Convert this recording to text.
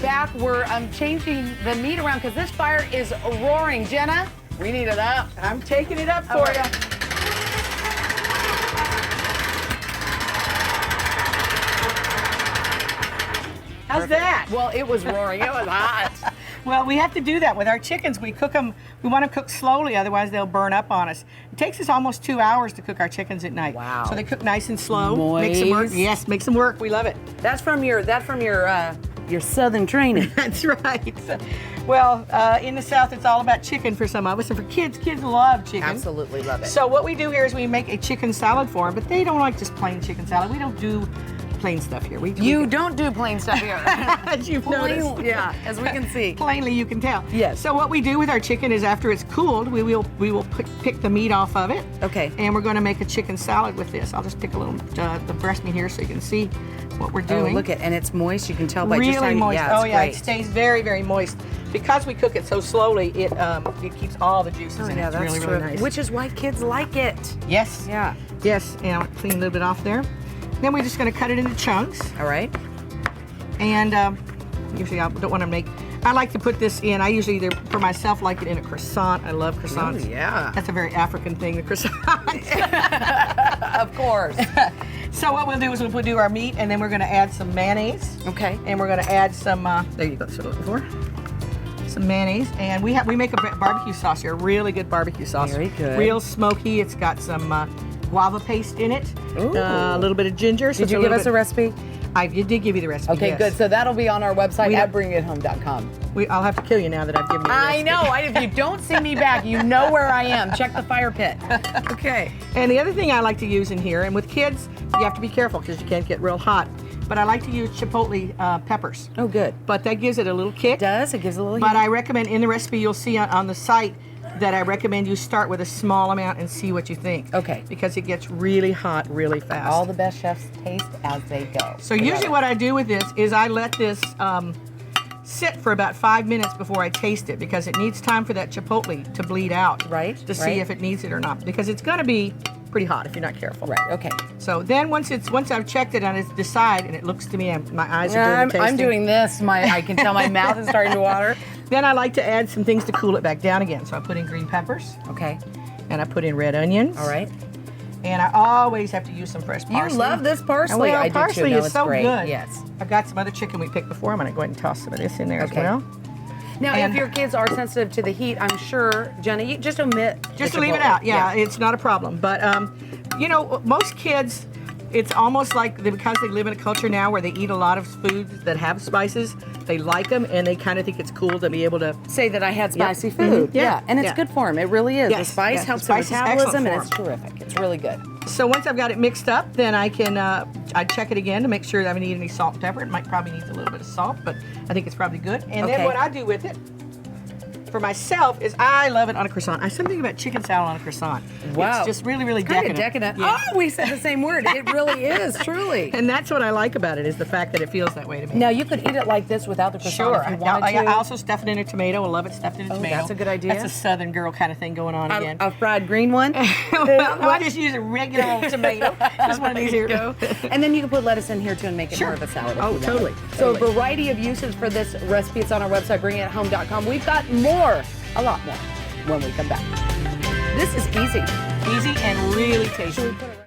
Back, we're changing the meat around because this fire is roaring. Jenna, we need it up. I'm taking it up for you. How's that? Well, it was roaring. It was hot. Well, we have to do that with our chickens. We cook them, we want to cook slowly, otherwise they'll burn up on us. It takes us almost 2 hours to cook our chickens at night. Wow. So they cook nice and slow. Moist. Makes them work. Yes, makes them work. We love it. That's from your southern training. That's right. Well, in the South, it's all about chicken for some of us, and for kids love chicken. Absolutely love it. So what we do here is we make a chicken salad for them, but they don't like just plain chicken salad. We don't do plain stuff here. You don't do plain stuff here. As you've noticed. Yeah, as we can see. Plainly, you can tell. Yes. So what we do with our chicken is after it's cooled, we will pick the meat off of it. Okay. And we're going to make a chicken salad with this. I'll just pick a little the breast meat here so you can see what we're doing. Oh, look and it's moist. You can tell by really just starting. moist. Yeah, yeah, great. it stays very, very moist. Because we cook it so slowly, it keeps all the juices in it. It's really, really nice. Which is why kids like it. Yes. Yeah. Yes. And I'll clean a little bit off there. Then we're just going to cut it into chunks. All right. And usually I don't want to make. I like to put this in. I usually either for myself like it in a croissant. I love croissants. Oh, yeah. That's a very African thing, the croissant. Of course. So what we'll do is we'll do our meat, and then we're going to add some mayonnaise. Okay. And we're going to add some. There you go. That's what I'm looking for. Some mayonnaise, and we make a barbecue sauce here. A really good barbecue sauce. Very good. Real smoky. It's got some guava paste in it. Ooh. A little bit of ginger. Did you give us a recipe? I did give you the recipe. Okay, yes. good. So that'll be on our website at bringithome.com. I'll have to kill you now that I've given you the recipe. I know. If you don't see me back, you know where I am. Check the fire pit. Okay. And the other thing I like to use in here, and with kids, you have to be careful because you can't get real hot, but I like to use chipotle peppers. Oh, good. But that gives it a little kick. It does. It gives a little But heat. I recommend in the recipe you'll see on the site that I recommend you start with a small amount and see what you think. Okay. Because it gets really hot really fast. All the best chefs taste as they go. So usually what I do with this is I let this sit for about 5 minutes before I taste it because it needs time for that chipotle to bleed out. Right, To see if it needs it or not. Because it's going to be pretty hot if you're not careful. Right, okay. So then once I've checked it and it's decide and it looks to me, my eyes are doing the tasting. I'm doing this. I can tell my mouth is starting to water. Then I like to add some things to cool it back down again. So I put in green peppers. Okay. And I put in red onions. All right. And I always have to use some fresh parsley. You love this parsley. Well, I do too. parsley No, is it's so great. good. Yes. I've got some other chicken we picked before. I'm going to go ahead and toss some of this in there as well. Now, And- if your kids are sensitive to the heat, I'm sure, Jenna, you just omit. Just the to leave it chipotle. out. Yeah, it's not a problem. But, you know, most kids, it's almost like because they live in a culture now where they eat a lot of foods that have spices, they like them and they kind of think it's cool to be able to Say that I had spicy Yep. food. Mhm. Yeah, and it's Yeah. good for them. It really is. Yes, The spice yes, the helps spice is the metabolism, and excellent it's for 'em. terrific. It's really good. So once I've got it mixed up, then I can I check it again to make sure that I haven't needed any salt and pepper. It might probably need a little bit of salt, but I think it's probably good. And then Okay. what I do with it, for myself, is I love it on a croissant. I something about chicken salad on a croissant. Wow. It's just really, really Kind decadent. of decadent. Yeah. Oh, we said the same word. It really is, truly. And that's what I like about it, is the fact that it feels that way to me. Now, you could eat it like this without the croissant Sure. if you wanted to. I also stuff it in a tomato. I love it stuffed in a tomato. that's a good idea. That's a Southern girl kind of thing going on again. A fried green one. Well, I just use a regular old tomato. Just one of these here. And then you can put lettuce in here too and make it Sure. more of a salad. if Oh, you want. totally. So Totally. a variety of uses for this recipe. It's on our website, bringithome.com. We've got more, a lot more, when we come back. This is easy. Easy and really tasty. Should we put it right-